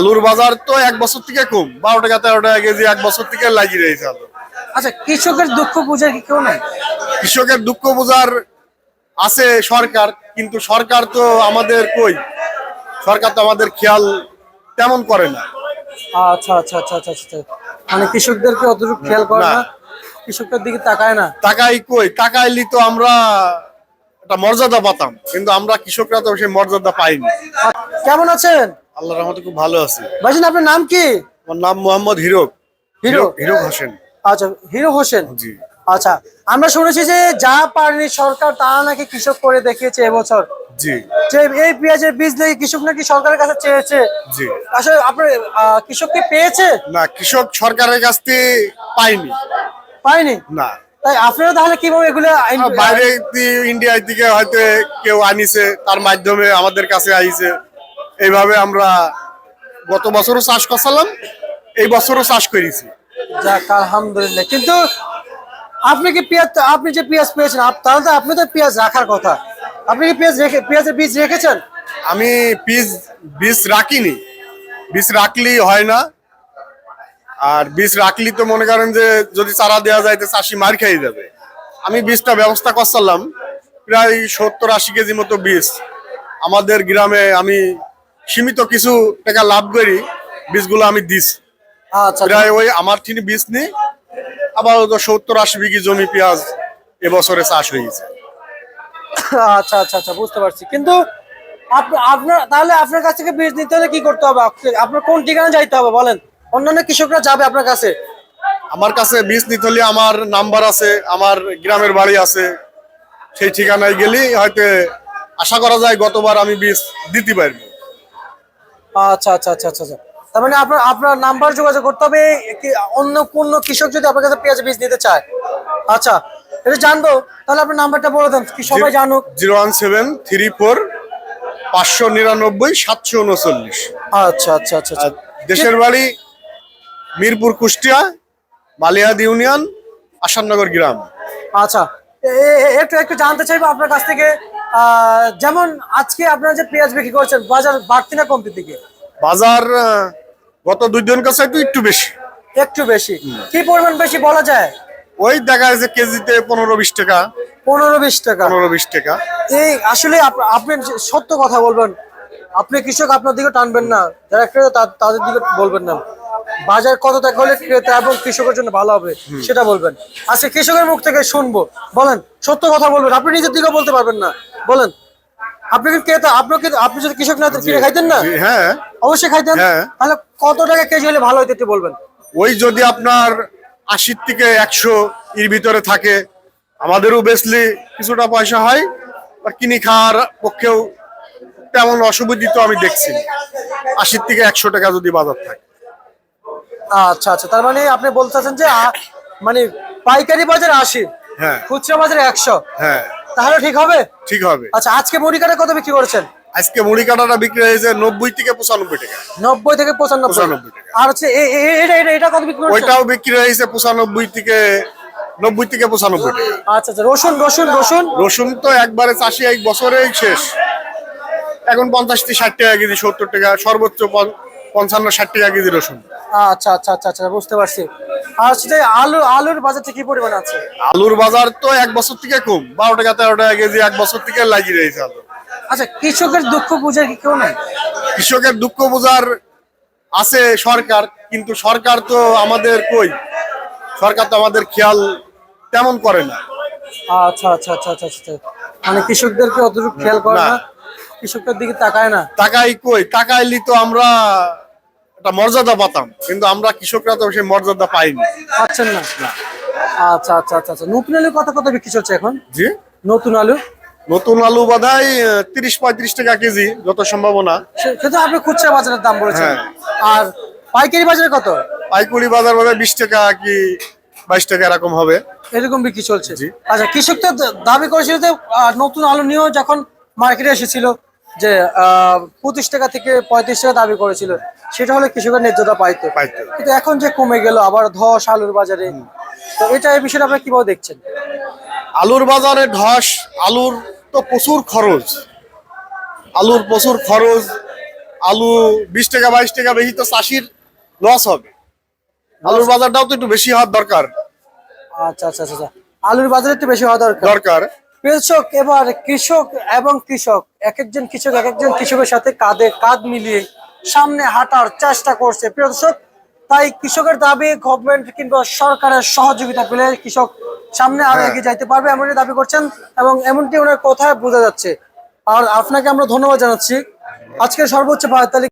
আলুর বাজার তো এক বছর থেকে কম, 12 টাকা 13 টাকা কেজি এক বছর থেকে লাগিয়ে রয়েছে আলু। আচ্ছা, কৃষকের দুঃখ বুঝার কি কেউ নাই? কৃষকের দুঃখ বোঝার আছে সরকার, কিন্তু সরকার তো আমাদের কই, সরকার তো আমাদের খেয়াল তেমন করে না। আচ্ছা আচ্ছা আচ্ছা আচ্ছা আচ্ছা, মানে কৃষকদেরকে অতটুকু খেয়াল করে না। না, কৃষকদের দিকে তাকায় না। টাকাই কই, টাকাইলি তো আমরা একটা মর্যাদা পাতাম, কিন্তু আমরা কৃষকরা তো সেই মর্যাদা পাইনি। কেমন আছেন? আল্লাহর রহমতে খুব ভালো আছি। ভাইজান, আপনার নাম কি? আমার নাম মোহাম্মদ হিরক। হিরো? হিরক হোসেন। আচ্ছা, হিরো হোসেন। জি আচ্ছা, আমরা শুনেছি যে যা পারেনি সরকার তা নাকি কৃষক করে দেখিয়েছে এবছর। জি যে এই পেঁয়াজের বীজ নাকি কৃষক নাকি সরকারের কাছে চেয়েছে। জি। আসলে আপনার কৃষক কি পেয়েছে? না, কৃষক সরকারের কাছ থেকে পাইনি। পায়নি? না, তাই আপনারা তাহলে কিভাবে এগুলো বাইরে ইন্ডিয়ার দিকে হয়তো কেউ আনিছে, তার মাধ্যমে আমাদের কাছে আইছে। এইভাবে আমরা গত বছরও চাষ করছিলাম, এই বছরও চাষ করেছি। যাক, আলহামদুলিল্লাহ। কিন্তু আপনি কি পেঁয়াজ, আপনি যে পেঁয়াজ পেয়েছেন তাহলে তো আপনি তো পেঁয়াজ রাখার কথা। আপনি কি পেঁয়াজের বীজ রেখেছেন? আমি বীজ রাখিনি। বীজ রাখলি হয় না, আর বীজ রাখলি তো মনে করেন যে যদি চারা দেওয়া যায় তো চাষি মার খেয়ে যাবে। আমি বীজটা ব্যবস্থা করছিলাম, প্রায় 70-80 কেজি মতো বীজ আমাদের গ্রামে আমি সীমিত কিছু টাকা লাভ করি, বীজগুলো আমি দিছি। আচ্ছা প্রায় ওই আমার তিনি বীজ নেই, আবার 70-80 বিঘি জমি পেঁয়াজ এবছরে চাষ হয়েছে। আচ্ছা আচ্ছা আচ্ছা, বুঝতে পারছি। কিন্তু আপনার তাহলে আপনার কাছ থেকে বীজ নিতে হলে কি করতে হবে? আপনার কোন ঠিকানা যাইতে হবে বলেন, অন্যান্য কৃষকরা যাবে আপনার কাছে? আমার কাছে বীজ নিতে হলে আমার নাম্বার আছে, আমার গ্রামের বাড়ি আছে, সেই ঠিকানায় গেলেই হয়তো আশা করা যায় গতবার আমি বীজ দিতে পারবো। আচ্ছা আচ্ছা আচ্ছা আচ্ছা আচ্ছা। তার মানে আপনার আপনার নাম্বার যোগাযোগ করতে হবে অন্য কোন কৃষক যদি আপনার কাছে পেঁয়াজ বীজ নিতে চায়। আচ্ছা, এটা জানবো, তাহলে আপনার নাম্বারটা বলে দেন কি সবাই জানুক। 01734-599-739। আচ্ছা আচ্ছা আচ্ছা আচ্ছা। দেশের বাড়ি মিরপুর, কুষ্টিয়া, বালিয়াদ ইউনিয়ন, আসাননগর গ্রাম। আচ্ছা, একটু একটু জানতে চাইবো আপনার কাছ থেকে, যেমন আজকে আপনারা যে পেঁয়াজ বিক্রি করছেন, বাজার বাড়তি না কমতির দিকে? বাজার গত 2 দিন কাছে একটু বেশি। একটু বেশি? কি পরিমাণ বেশি বলা যায়? ওই দেখা যাচ্ছে কেজিতে 15-20 টাকা। 15-20 টাকা? 15-20 টাকা। এই আসলে আপনি সত্য কথা বলবেন, আপনি কৃষক আপনার দিকে টানবেন না, যারা ক্রেতা তাদের দিকে বলবেন না। বাজার কত টাকা হলে ক্রেতা এবং কৃষকের জন্য ভালো হবে সেটা বলবেন। আজকে কৃষকের মুখ থেকে শুনবো, বলেন, সত্য কথা বলবেন, আপনি নিজের দিকে বলতে পারবেন না, বলেন। আপনি কি ক্রেতা? আপনি যদি কৃষক না হতেন, কিনে খাইতেন না? হ্যাঁ, অবশ্যই খাইতেন। হ্যাঁ। তাহলে কত টাকা কেজি হলে ভালো হইতে একটু বলবেন। ওই যদি আপনার 80 থেকে 100 এর ভিতরে থাকে, আমাদেরও বেচলে কিছুটা পয়সা হয়, আর কিনে খাওয়ার পক্ষেও তেমন অসুবিধা তো আমি দেখছি না। 80 থেকে 100 টাকা যদি বাজার থাকে। আচ্ছা আচ্ছা, তার মানে আপনি বলতে চাচ্ছেন যে মানে পাইকারি বাজারে 80, হ্যাঁ খুচরা বাজারে 100, হ্যাঁ, তাহলে ঠিক হবে? ঠিক হবে। আচ্ছা, আজকে মুড়ি কাটা কত বিক্রি করেছেন? আজকে মুড়ি কাটাটা বিক্রি হয়েছে 90 থেকে 95 টাকা। 90 থেকে 95? 95 টাকা। আর হচ্ছে এটা কত বিক্রি করেছেন? ওইটাও বিক্রি হয়েছে 95 থেকে 90 থেকে 95 টাকা। আচ্ছা আচ্ছা, রসুন রসুন রসুন? রসুন তো একবারে চাষি এক বছরেই শেষ। এখন 50 থেকে 60 টাকা কেজি, 70 টাকা, সর্বোচ্চ 55-60 টাকা কেজি রসুন। আচ্ছা আচ্ছা আচ্ছা আচ্ছা, বুঝতে পারছি। আর হচ্ছে যে আলুর বাজারটা কি পরিমাণ আছে? আলুর বাজার তো এক বছর থেকে কম, 12 টাকা 13 টাকা কেজি এক বছর থেকে লাগিয়ে রয়েছে আলু। আচ্ছা, কৃষকের দুঃখ বুঝার কি কেউ নাই? কৃষকের দুঃখ বোঝার আছে সরকার, কিন্তু সরকার তো আমাদের কই, সরকার তো আমাদের খেয়াল তেমন করে না। আচ্ছা আচ্ছা আচ্ছা আচ্ছা আচ্ছা, মানে কৃষকদেরকে অতটুকু খেয়াল করে না, কৃষকদের দিকে তাকায় না। টাকাই কই, টাকাইলি তো আমরা একটা মর্যাদা পাতাম, কিন্তু আমরা কৃষকরা তো সেই মর্যাদা পাইনি। পাচ্ছেন না? আচ্ছা আচ্ছা আচ্ছা আচ্ছা। নতুন আলু কত কত বিক্রি হচ্ছে এখন? জি, নতুন আলু? নতুন আলু বোধহয় 30-35 টাকা কেজি যত সম্ভাবনা। সেটা আপনি খুচরা বাজারের দাম বলেছেন। হ্যাঁ। আর পাইকারি বাজারে কত? পাইকারি বাজার বোধহয় 20 টাকা কি 22 টাকা এরকম হবে। এরকম বিক্রি চলছে? জি। আচ্ছা, কৃষক তো দাবি করেছিল যে নতুন আলু নিয়েও যখন মার্কেটে এসেছিল যে 25 টাকা থেকে 35 টাকা দাবি করেছিল, সেটা হলে কৃষকের ন্যায্যতা পাইতো। কিন্তু এখন যে কমে গেল আবার ধস আলুর বাজারে, তো এটা এই বিষয়টা আপনি কিভাবে দেখছেন? আলুর বাজারে ধস, আলুর তো প্রচুর খরচ, আলুর প্রচুর খরচ। আলু 20 টাকা 22 টাকা বেশি তো চাষির লস হবে। আলুর বাজারটাও তো একটু বেশি হওয়ার দরকার আচ্ছা আচ্ছা আচ্ছা আচ্ছা। আলুর বাজার একটু বেশি হওয়া দরকার। দরকার কৃষক, এবার কৃষক এবং কৃষক এক একজন কৃষকের সাথে কাঁধে কাঁধ মিলিয়ে সামনে হাঁটার চেষ্টা করছে প্রিয় দর্শক। তাই কৃষকের দাবি গভর্নমেন্ট কিংবা সরকারের সহযোগিতা পেলে কৃষক সামনে আরো হ্যাঁ। এগিয়ে যাইতে পারবে এমনটি দাবি করছেন এবং এমনটি ওনার কথায় বোঝা যাচ্ছে। আর আপনাকে আমরা ধন্যবাদ জানাচ্ছি। আজকে সর্বোচ্চ 45